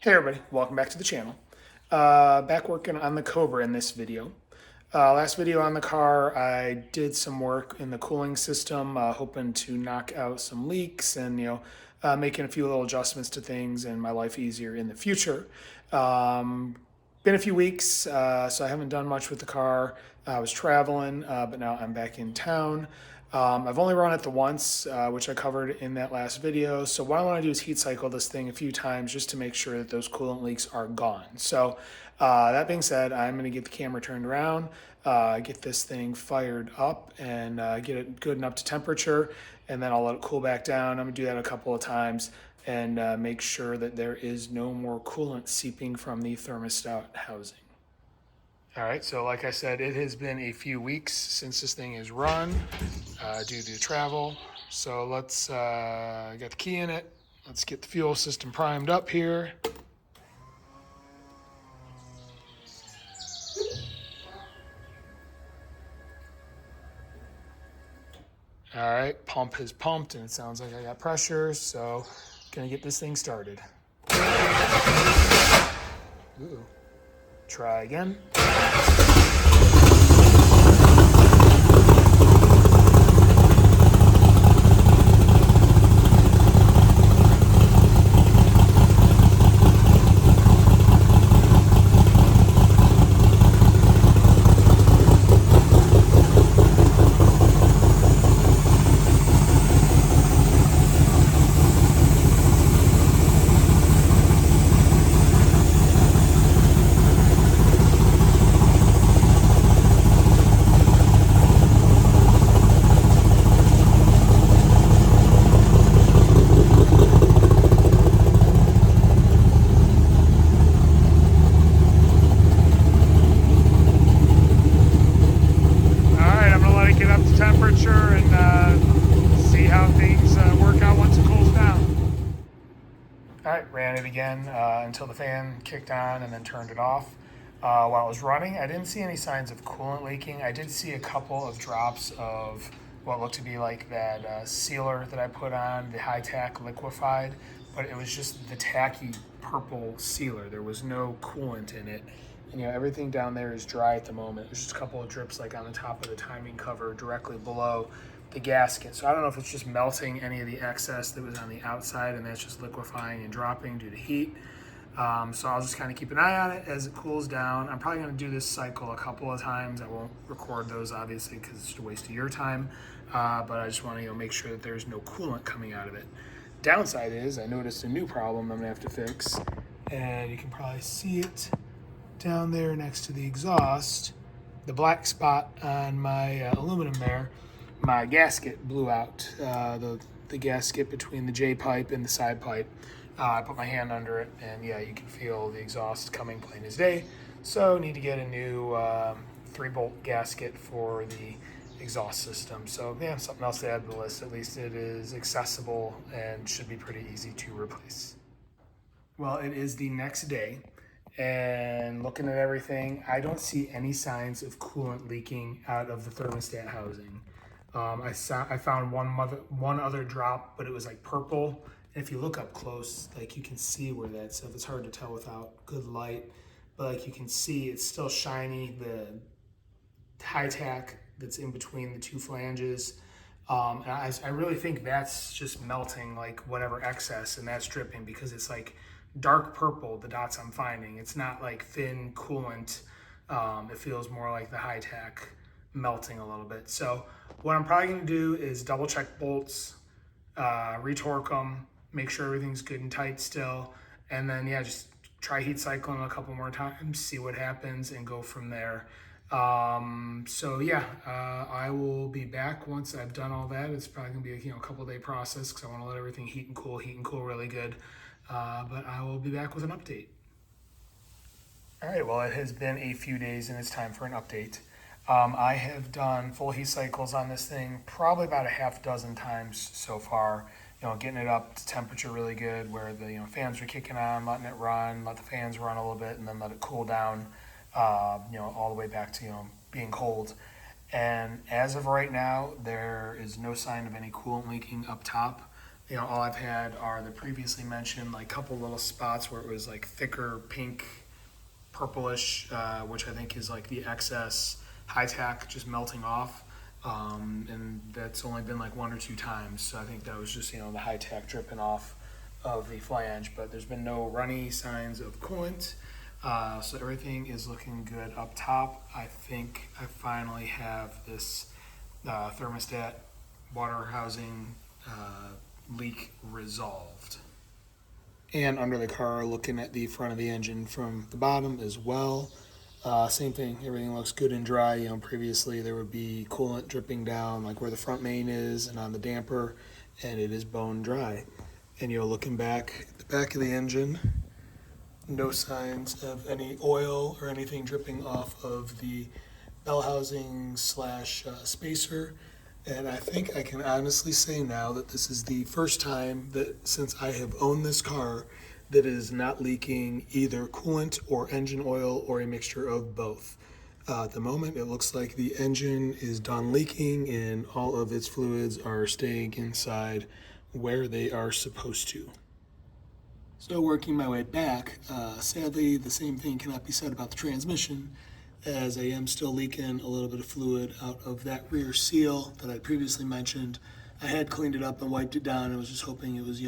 Hey everybody, welcome back to the channel. Back working on the Cobra in this video. Last video on the car, I did some work in the cooling system, hoping to knock out some leaks and making a few little adjustments to things and my life easier in the future. Been a few weeks, so I haven't done much with the car. I was traveling, but now I'm back in town. I've only run it the once, which I covered in that last video. So what I want to do is heat cycle this thing a few times just to make sure that those coolant leaks are gone. So that being said, I'm going to get the camera turned around, get this thing fired up and get it good and up to temperature. And then I'll let it cool back down. I'm going to do that a couple of times and make sure that there is no more coolant seeping from the thermostat housing. All right, so like I said, it has been a few weeks since this thing is run due to travel. So let's get the key in it. Let's get the fuel system primed up here. All right, pump has pumped and it sounds like I got pressure, so gonna get this thing started. Ooh. Try again. All right, ran it again until the fan kicked on and then turned it off. While it was running, I didn't see any signs of coolant leaking. I did see a couple of drops of what looked to be like that sealer that I put on, the high-tack liquefied, but it was just the tacky purple sealer. There was no coolant in it. And, everything down there is dry at the moment. There's just a couple of drips like on the top of the timing cover directly below the gasket. So I don't know if it's just melting any of the excess that was on the outside and that's just liquefying and dropping due to heat. So I'll just kind of keep an eye on it as it cools down. I'm probably going to do this cycle a couple of times. I won't record those obviously because it's just a waste of your time. But I just want to make sure that there's no coolant coming out of it. Downside is I noticed a new problem I'm going to have to fix. And you can probably see it down there next to the exhaust. The black spot on my aluminum there. My gasket blew out, the gasket between the J pipe and the side pipe. I put my hand under it and yeah, you can feel the exhaust coming plain as day. So need to get a new 3-bolt gasket for the exhaust system. So yeah, something else to add to the list. At least it is accessible and should be pretty easy to replace. Well, it is the next day and looking at everything, I don't see any signs of coolant leaking out of the thermostat housing. I found one other drop, but it was like purple. And if you look up close, like you can see where that's stuff. It's hard to tell without good light, but like you can see it's still shiny. The high tack that's in between the two flanges. And I really think that's just melting like whatever excess and that's dripping because it's like dark purple, the dots I'm finding. It's not like thin coolant. It feels more like the high tack melting a little bit. So what I'm probably gonna do is double check bolts, retorque them, make sure everything's good and tight still, and then yeah, just try heat cycling a couple more times, see what happens, and go from there. So yeah, I will be back once I've done all that. It's probably gonna be a couple day process because I want to let everything heat and cool really good. But I will be back with an update. All right, well, it has been a few days and it's time for an update. I have done full heat cycles on this thing probably about a half dozen times so far. Getting it up to temperature really good where the fans are kicking on, letting it run, let the fans run a little bit, and then let it cool down. All the way back to being cold. And as of right now, there is no sign of any coolant leaking up top. All I've had are the previously mentioned like couple little spots where it was like thicker pink, purplish, which I think is like the excess high tack just melting off. And that's only been like one or two times. So I think that was just, the high tack dripping off of the flange, but there's been no runny signs of coolant. So everything is looking good up top. I think I finally have this thermostat water housing leak resolved. And under the car, looking at the front of the engine from the bottom as well. Same thing, everything looks good and dry. Previously there would be coolant dripping down like where the front main is and on the damper, and it is bone dry. And looking back at the back of the engine, no signs of any oil or anything dripping off of the bell housing slash spacer. And I think I can honestly say now that this is the first time that since I have owned this car that it is not leaking either coolant or engine oil or a mixture of both. At the moment, it looks like the engine is done leaking and all of its fluids are staying inside where they are supposed to. So working my way back, sadly the same thing cannot be said about the transmission, as I am still leaking a little bit of fluid out of that rear seal that I previously mentioned. I had cleaned it up and wiped it down. I was just hoping it was,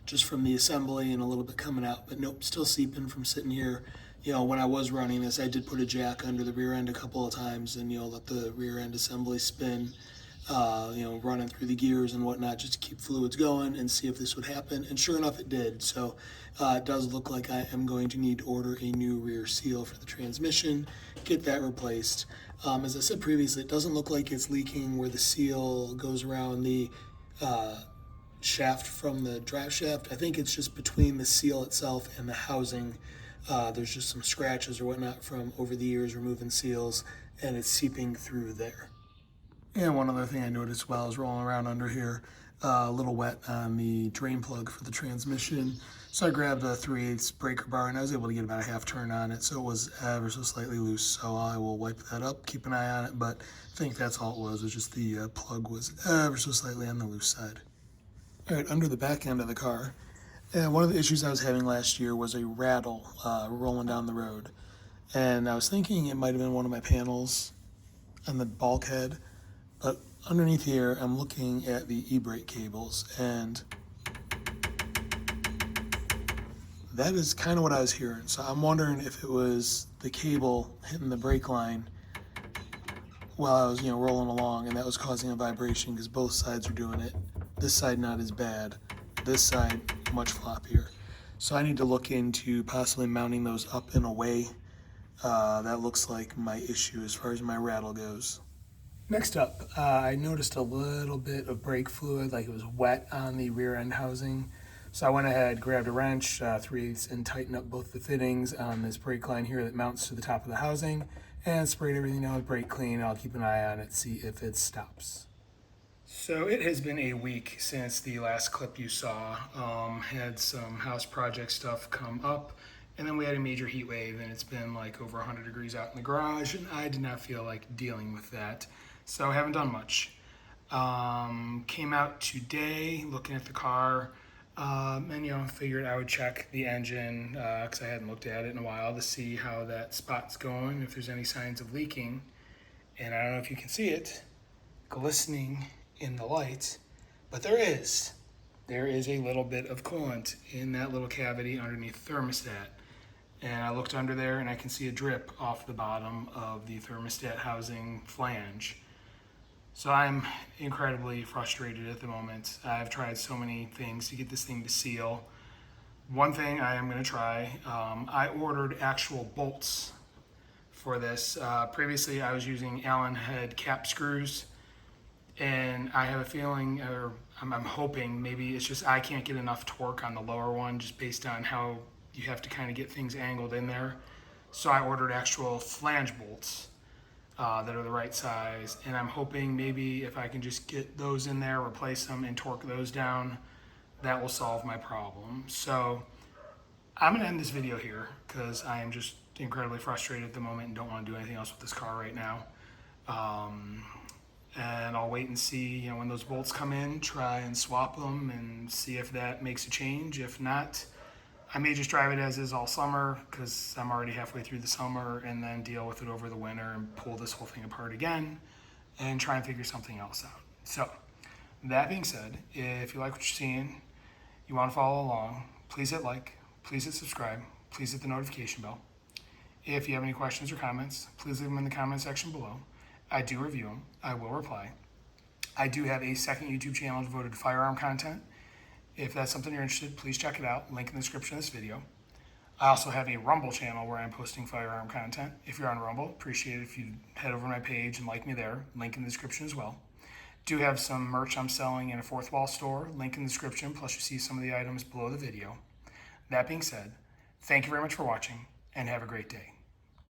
just from the assembly and a little bit coming out, but nope, still seeping from sitting here. When I was running this, I did put a jack under the rear end a couple of times and, let the rear end assembly spin, running through the gears and whatnot just to keep fluids going and see if this would happen. And sure enough, it did. So it does look like I am going to need to order a new rear seal for the transmission, get that replaced. As I said previously, it doesn't look like it's leaking where the seal goes around the shaft from the drive shaft. I think it's just between the seal itself and the housing. There's just some scratches or whatnot from over the years removing seals, and it's seeping through there. And one other thing I noticed while I was rolling around under here, a little wet on the drain plug for the transmission. So I grabbed a 3/8 breaker bar and I was able to get about a half turn on it, so it was ever so slightly loose. So I will wipe that up, keep an eye on it, but I think that's all it was just the plug was ever so slightly on the loose side. All right, under the back end of the car, one of the issues I was having last year was a rattle rolling down the road. And I was thinking it might have been one of my panels on the bulkhead, but underneath here, I'm looking at the e-brake cables, and that is kind of what I was hearing. So I'm wondering if it was the cable hitting the brake line while I was, rolling along, and that was causing a vibration because both sides are doing it. This side not as bad, this side much floppier. So I need to look into possibly mounting those up in a way that looks like my issue as far as my rattle goes. Next up, I noticed a little bit of brake fluid, like it was wet on the rear end housing. So I went ahead, grabbed a wrench, 3/8, and tightened up both the fittings on this brake line here that mounts to the top of the housing, and sprayed everything down with brake clean. I'll keep an eye on it, see if it stops. So it has been a week since the last clip you saw. Had some house project stuff come up, and then we had a major heat wave, and it's been like over 100 degrees out in the garage, and I did not feel like dealing with that. So I haven't done much. Came out today looking at the car, and figured I would check the engine because I hadn't looked at it in a while to see how that spot's going, if there's any signs of leaking. And I don't know if you can see it glistening in the light, but there is a little bit of coolant in that little cavity underneath the thermostat. And I looked under there and I can see a drip off the bottom of the thermostat housing flange. So I'm incredibly frustrated at the moment. I've tried so many things to get this thing to seal. One thing I am going to try, I ordered actual bolts for this. Previously I was using Allen head cap screws, and I have a feeling, or I'm hoping, maybe it's just I can't get enough torque on the lower one just based on how you have to kind of get things angled in there. So I ordered actual flange bolts that are the right size, and I'm hoping maybe if I can just get those in there, replace them, and torque those down, that will solve my problem. So I'm gonna end this video here because I am just incredibly frustrated at the moment and don't want to do anything else with this car right now. and I'll wait and see, you know, when those bolts come in, try and swap them and see if that makes a change. If not, I may just drive it as is all summer because I'm already halfway through the summer, and then deal with it over the winter and pull this whole thing apart again and try and figure something else out. So that being said, if you like what you're seeing, you want to follow along, please hit like, please hit subscribe, please hit the notification bell. If you have any questions or comments, please leave them in the comment section below. I do review them. I will reply. I do have a second YouTube channel devoted to firearm content. If that's something you're interested in, please check it out. Link in the description of this video. I also have a Rumble channel where I'm posting firearm content. If you're on Rumble, appreciate it if you head over to my page and like me there. Link in the description as well. Do have some merch I'm selling in a Fourth Wall store. Link in the description, plus you see some of the items below the video. That being said, thank you very much for watching, and have a great day.